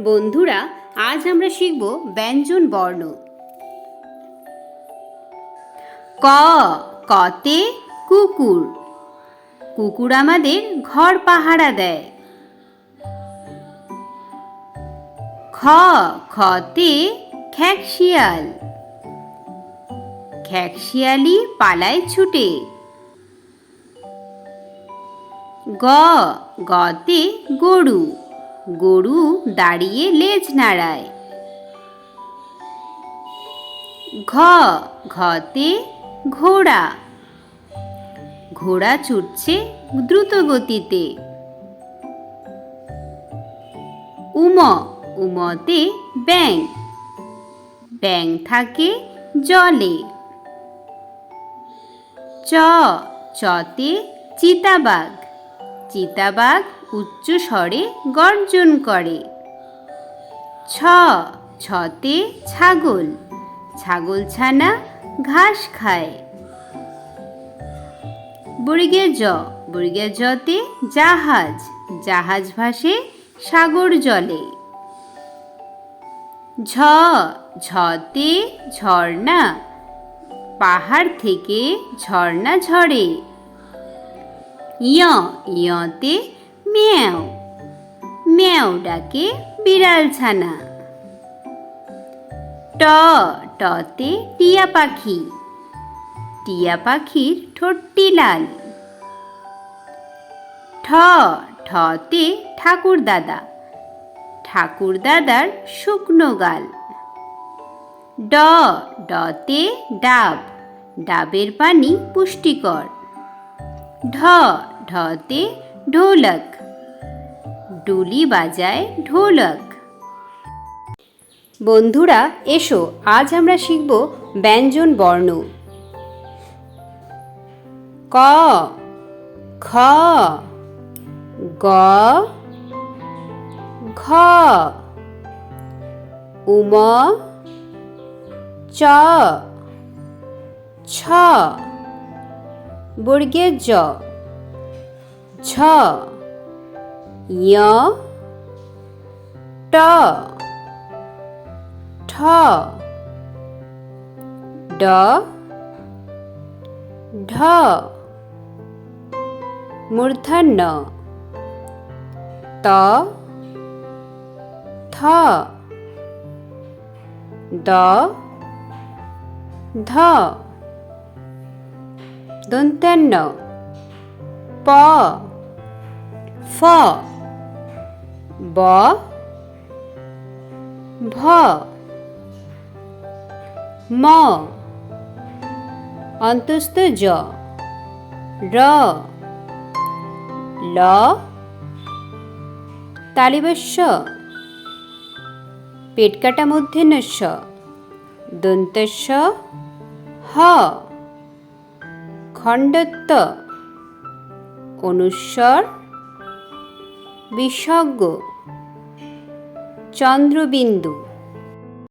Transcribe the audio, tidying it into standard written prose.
বন্ধুরা, আজ আমরা শিখব ব্যঞ্জন বর্ণ। ক, কতে কুকুর। কুকুর আমাদের ঘর পাহারা দেয়। খ, খতে খ্যাঁকশিয়াল। খ্যাঁকশিয়ালি পালায় ছুটে। গ, গতে গরু। গরু দাঁড়িয়ে লেজ নাড়ায়। ঘ, ঘতে ঘোড়া। ঘোড়া ছুটছে দ্রুত গতিতে। উম, উমতে ব্যাঙ। ব্যাঙ থাকে জলে। চ, চতে চিতাবাঘ। চিতাবাঘ উচ্চ স্বরে গর্জন করে। ছ, ছতে ছাগল। ছাগলছানা ঘাস খায়। বর্গের জ, বর্গের জতে জাহাজ। জাহাজ ভাসে সাগর জলে। ঝ, ঝতে ঝর্ণা। পাহাড় থেকে ঝর্ণা ঝরে। ইয়, ইয়তে ম্যাও। ম্যাও ডাকে বিড়াল ছানা। ট, টতে টিয়া পাখি। টিয়া পাখির ঠোঁটটি লাল। ঠ, ঠতে ঠাকুর দাদা। ঠাকুর দাদার শুকনো গাল। ড, ডতে ডাব। ডাবের পানি পুষ্টিকর। ঢ, ঢতে ঢোলক। ডুলি বাজায় ঢোলক। বন্ধুরা, এসো আজ আমরা শিখব ব্যঞ্জন বর্ণ। ক, খ, গ, ঘ, উম, চ, ছ, বর্গের জ, ঝ, ঞ, ট, ঠ, ড, ঢ, মূর্ধন্য ত, থ, দ, ধ, দন্ত্যান্ন প, ফ, ব, ভ, ম, অন্তস্থ জ, র, ল, তালিবস্য, পেটকাটা মূর্ধন্য ষ, দন্তস্য, হ, খণ্ডত্ব, অনুস্বর, বিসর্গ, চন্দ্রবিন্দু।